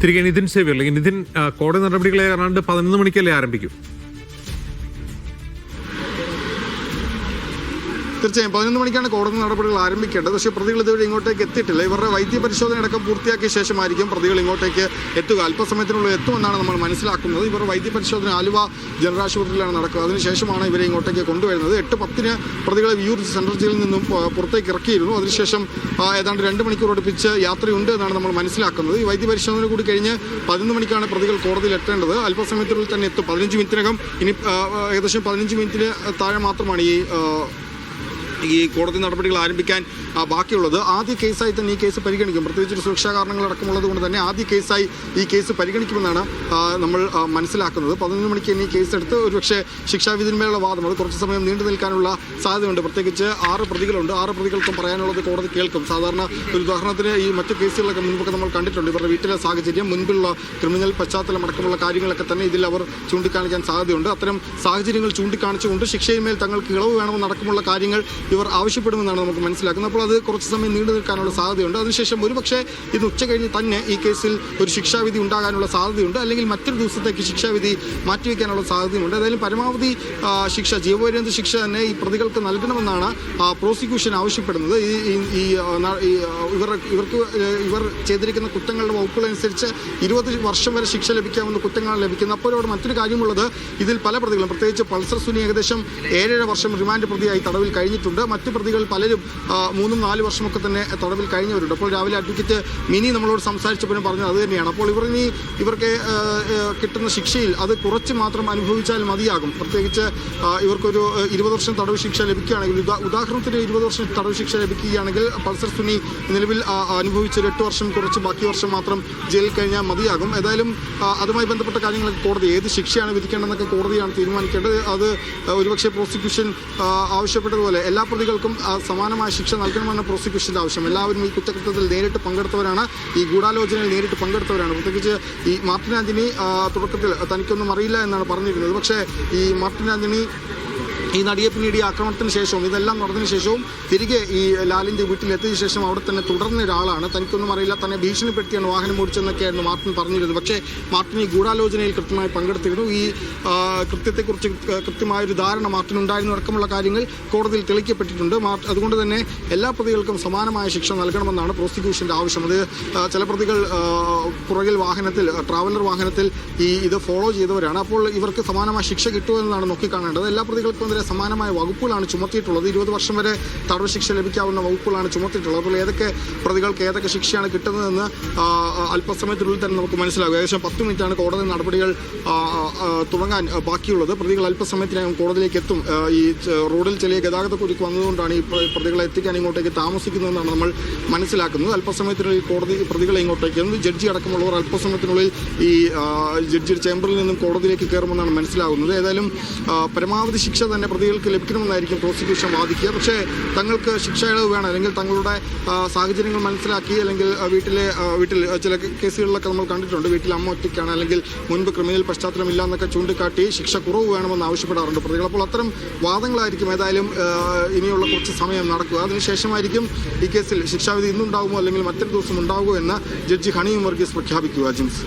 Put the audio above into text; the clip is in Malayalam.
തിരികെ നിതിൻ സേവ്യർ അല്ലെങ്കിൽ നിതിൻ, കോടതി നടപടികളെ ഏതാണ്ട് 11 മണിക്കല്ലേ ആരംഭിക്കും? തീർച്ചയായും 11 മണിക്കാണ് കോടതി നടപടികൾ ആരംഭിക്കേണ്ടത്. പക്ഷേ പ്രതികൾ ഇതുവരെ ഇങ്ങോട്ടേക്ക് എത്തിയിട്ടില്ല. ഇവരുടെ വൈദ്യ പരിശോധന അടക്കം പൂർത്തിയാക്കിയ ശേഷമായിരിക്കും പ്രതികൾ ഇങ്ങോട്ടേക്ക് എത്തുക. അല്പസമയത്തിനുള്ളിൽ എത്തുമെന്നാണ് നമ്മൾ മനസ്സിലാക്കുന്നത്. ഇവരുടെ വൈദ്യ പരിശോധന ആലുവ ജനറൽ ആശുപത്രിയിലാണ് നടക്കുക. അതിനുശേഷമാണ് ഇവരെ ഇങ്ങോട്ടേക്ക് കൊണ്ടുവരുന്നത്. 8:10 പ്രതികളെ വിയൂർ സെൻട്രൽ ജയിലിൽ നിന്നും പുറത്തേക്ക് ഇറക്കിയിരുന്നു. അതിനുശേഷം ഏതാണ്ട് 2 മണിക്കൂർ അടുപ്പിച്ച് യാത്രയുണ്ട് എന്നാണ് നമ്മൾ മനസ്സിലാക്കുന്നത്. ഈ വൈദ്യ പരിശോധന കൂടി കഴിഞ്ഞ് 11 മണിക്കാണ് പ്രതികൾ കോടതിയിൽ എത്തേണ്ടത്. അല്പസമയത്തിനുള്ളിൽ തന്നെ എത്തും. 15 മിനിറ്റിനകം ഇനി ഏകദേശം 15 മിനിറ്റിന് താഴെ മാത്രമാണ് ഈ കോടതി നടപടികൾ ആരംഭിക്കാൻ ബാക്കിയുള്ളത്. ആദ്യ കേസായി തന്നെ ഈ കേസ് പരിഗണിക്കും. പ്രത്യേകിച്ച് സുരക്ഷാ കാരണങ്ങൾ അടക്കമുള്ളത് കൊണ്ട് തന്നെ ആദ്യ കേസായി ഈ കേസ് പരിഗണിക്കുമെന്നാണ് നമ്മൾ മനസ്സിലാക്കുന്നത്. 11 മണിക്ക് തന്നെ ഈ കേസ് എടുത്ത് ഒരുപക്ഷെ ശിക്ഷാവിധിന്മേലുള്ള വാദം അത് കുറച്ച് സമയം നീണ്ടു നിൽക്കാനുള്ള സാധ്യതയുണ്ട്. പ്രത്യേകിച്ച് 6 പ്രതികളുണ്ട്. 6 പ്രതികൾക്കും പറയാനുള്ളത് കോടതി കേൾക്കും. സാധാരണ ഒരു ഉദാഹരണത്തിന് ഈ മറ്റ് കേസുകളൊക്കെ മുൻപൊക്കെ നമ്മൾ കണ്ടിട്ടുണ്ട്. ഇവരുടെ വീട്ടിലെ സാഹചര്യം, മുൻപുള്ള ക്രിമിനൽ പശ്ചാത്തലം അടക്കമുള്ള കാര്യങ്ങളൊക്കെ തന്നെ ഇതിൽ അവർ ചൂണ്ടിക്കാണിക്കാൻ സാധ്യതയുണ്ട്. അത്തരം സാഹചര്യങ്ങൾ ചൂണ്ടിക്കാണിച്ചുകൊണ്ട് ശിക്ഷയിന്മേൽ തങ്ങൾക്ക് ഇളവ് വേണമെന്നടക്കമുള്ള കാര്യങ്ങൾ ഇവർ ആവശ്യപ്പെടുമെന്നാണ് നമുക്ക് മനസ്സിലാക്കുന്നത്. അപ്പോൾ അത് കുറച്ച് സമയം നീണ്ടു നിൽക്കാനുള്ള സാധ്യതയുണ്ട്. അതിനുശേഷം ഒരുപക്ഷെ ഇന്ന് ഉച്ച കഴിഞ്ഞ് തന്നെ ഈ കേസിൽ ഒരു ശിക്ഷാവിധി ഉണ്ടാകാനുള്ള സാധ്യതയുണ്ട്. അല്ലെങ്കിൽ മറ്റൊരു ദിവസത്തേക്ക് ശിക്ഷാവിധി മാറ്റിവെക്കാനുള്ള സാധ്യതയുണ്ട്. ഏതായാലും പരമാവധി ശിക്ഷ, ജീവപര്യന്ത ശിക്ഷ തന്നെ ഈ പ്രതികൾക്ക് നൽകണമെന്നാണ് പ്രോസിക്യൂഷൻ ആവശ്യപ്പെടുന്നത്. ഇവർ ചെയ്തിരിക്കുന്ന കുറ്റങ്ങളുടെ വകുപ്പുകളനുസരിച്ച് 20 വർഷം വരെ ശിക്ഷ ലഭിക്കാവുന്ന കുറ്റങ്ങളാണ് ലഭിക്കുന്നത്. അപ്പോൾ ഇവിടെ മറ്റൊരു കാര്യമുള്ളത്, ഇതിൽ പല പ്രതികളും പ്രത്യേകിച്ച് പൾസർ സുനി ഏകദേശം 7.5 വർഷം റിമാൻഡ് പ്രതിയായി തടവിൽ കഴിഞ്ഞിട്ടുണ്ട്. മറ്റ് പ്രതികൾ പലരും 3-4 വർഷമൊക്കെ തന്നെ തടവിൽ കഴിഞ്ഞവരുണ്ട്. അപ്പോൾ രാവിലെ അഡ്വക്കേറ്റ് മിനി നമ്മളോട് സംസാരിച്ചപ്പോഴും പറഞ്ഞത് അത് തന്നെയാണ്. അപ്പോൾ ഇവർക്ക് കിട്ടുന്ന ശിക്ഷയിൽ അത് കുറച്ച് മാത്രം അനുഭവിച്ചാൽ മതിയാകും. പ്രത്യേകിച്ച് ഇവർക്കൊരു 20 വർഷം തടവ് ശിക്ഷ ലഭിക്കുകയാണെങ്കിൽ, ഉദാഹരണത്തിന് 20 വർഷം തടവ് ശിക്ഷ ലഭിക്കുകയാണെങ്കിൽ പൾസർ സുനി നിലവിൽ അനുഭവിച്ചൊരു 8 വർഷം കുറച്ച് ബാക്കി വർഷം മാത്രം ജയിലിൽ കഴിഞ്ഞാൽ മതിയാകും. ഏതായാലും അതുമായി ബന്ധപ്പെട്ട കാര്യങ്ങളൊക്കെ കോടതി ഏത് ശിക്ഷയാണ് വിധിക്കേണ്ടതെന്നൊക്കെ കോടതിയാണ് തീരുമാനിക്കേണ്ടത്. അത് ഒരുപക്ഷെ പ്രോസിക്യൂഷൻ ആവശ്യപ്പെട്ടതുപോലെ എല്ലാ പ്രതികൾക്കും സമാനമായ ശിക്ഷ നൽകണമെന്ന പ്രോസിക്യൂഷൻ്റെ ആവശ്യം. എല്ലാവരും ഈ കുറ്റകൃത്യത്തിൽ നേരിട്ട് പങ്കെടുത്തവരാണ്, ഈ ഗൂഢാലോചനയിൽ നേരിട്ട് പങ്കെടുത്തവരാണ്. പ്രത്യേകിച്ച് ഈ മാർട്ടിൻ ആന്റണി തുടക്കത്തിൽ തനിക്കൊന്നും അറിയില്ല എന്നാണ് പറഞ്ഞിരുന്നത്. പക്ഷേ ഈ മാർട്ടിൻ ആന്റണി ഈ നടിയെ പിന്നീട് ഈ ആക്രമണത്തിന് ശേഷവും ഇതെല്ലാം നടന്നതിന് ശേഷവും തിരികെ ഈ ലാലിൻ്റെ വീട്ടിലെത്തിയ ശേഷം അവിടെ തന്നെ തുടർന്ന ഒരാളാണ്. തനിക്കൊന്നും അറിയില്ല, തന്നെ ഭീഷണിപ്പെടുത്തിയാണ് വാഹനം ഓടിച്ചെന്നൊക്കെയായിരുന്നു മാർട്ടിൻ പറഞ്ഞിരുന്നത്. പക്ഷേ മാർട്ടിൻ ഈ ഗൂഢാലോചനയിൽ കൃത്യമായി പങ്കെടുത്തിരുന്നു. ഈ കൃത്യത്തെക്കുറിച്ച് കൃത്യമായൊരു ധാരണ മാർട്ടിൻ ഉണ്ടായിരുന്ന അടക്കമുള്ള കാര്യങ്ങൾ കോടതിയിൽ തെളിയിക്കപ്പെട്ടിട്ടുണ്ട്. അതുകൊണ്ട് തന്നെ എല്ലാ പ്രതികൾക്കും സമാനമായ ശിക്ഷ നൽകണമെന്നാണ് പ്രോസിക്യൂഷൻ്റെ ആവശ്യം. അത് ചില പ്രതികൾ പുറകിൽ വാഹനത്തിൽ, ട്രാവലർ വാഹനത്തിൽ ഇത് ഫോളോ ചെയ്തവരാണ്. അപ്പോൾ ഇവർക്ക് സമാനമായ ശിക്ഷ കിട്ടുമെന്നാണ് നോക്കിക്കാണേണ്ടത്. എല്ലാ പ്രതികൾക്കും സമാനമായ വകുപ്പുകളാണ് ചുമത്തിയിട്ടുള്ളത്. 20 വർഷം വരെ തടവ് ശിക്ഷ ലഭിക്കാവുന്ന വകുപ്പുകളാണ് ചുമത്തിയിട്ടുള്ളത്. അപ്പോൾ ഏതൊക്കെ പ്രതികൾക്ക് ഏതൊക്കെ ശിക്ഷയാണ് കിട്ടുന്നതെന്ന് അല്പസമയത്തിനുള്ളിൽ തന്നെ നമുക്ക് മനസ്സിലാകും. ഏകദേശം 10 മിനിറ്റാണ് കോടതി നടപടികൾ തുടങ്ങാൻ ബാക്കിയുള്ളത്. പ്രതികൾ അല്പസമയത്തിനകം കോടതിയിലേക്ക് എത്തും. ഈ റോഡിൽ ചെറിയ ഗതാഗതക്കുരുക്ക് വന്നതുകൊണ്ടാണ് ഈ പ്രതികളെ എത്തിക്കാൻ ഇങ്ങോട്ടേക്ക് താമസിക്കുന്നതെന്നാണ് നമ്മൾ മനസ്സിലാക്കുന്നത്. അല്പസമയത്തിനുള്ളിൽ കോടതി പ്രതികളെ ഇങ്ങോട്ടേക്ക് എത്തും. ജഡ്ജി അടക്കമുള്ളവർ അല്പസമയത്തിനുള്ളിൽ ഈ ജഡ്ജി ചേംബറിൽ നിന്നും കോടതിയിലേക്ക് കയറുമെന്നാണ് മനസ്സിലാകുന്നത്. ഏതായാലും പരമാവധി ശിക്ഷ തന്നെ പ്രതികൾക്ക് ലഭിക്കണമെന്നായിരിക്കും പ്രോസിക്യൂഷൻ വാദിക്കുക. പക്ഷേ തങ്ങൾക്ക് ശിക്ഷ ഇളവ് വേണം, അല്ലെങ്കിൽ തങ്ങളുടെ സാഹചര്യങ്ങൾ മനസ്സിലാക്കി, അല്ലെങ്കിൽ വീട്ടിൽ ചില കേസുകളിലൊക്കെ നമ്മൾ കണ്ടിട്ടുണ്ട്, വീട്ടിൽ അമ്മ ഒറ്റയ്ക്കാണ്, അല്ലെങ്കിൽ മുൻപ് ക്രിമിനൽ പശ്ചാത്തലമില്ല എന്നൊക്കെ ചൂണ്ടിക്കാട്ടി ശിക്ഷ കുറവ് വേണമെന്ന് ആവശ്യപ്പെടാറുണ്ട് പ്രതികൾ. അപ്പോൾ അത്തരം വാദങ്ങളായിരിക്കും ഏതായാലും ഇനിയുള്ള കുറച്ച് സമയം നടക്കുക. അതിനുശേഷമായിരിക്കും ഈ കേസിൽ ശിക്ഷാവിധി ഇന്നുണ്ടാകുമോ അല്ലെങ്കിൽ മറ്റൊരു ദിവസം ഉണ്ടാകുമോ എന്ന് ജഡ്ജി ഹണി വർഗീസ് പ്രഖ്യാപിക്കുക. ജിംസ്.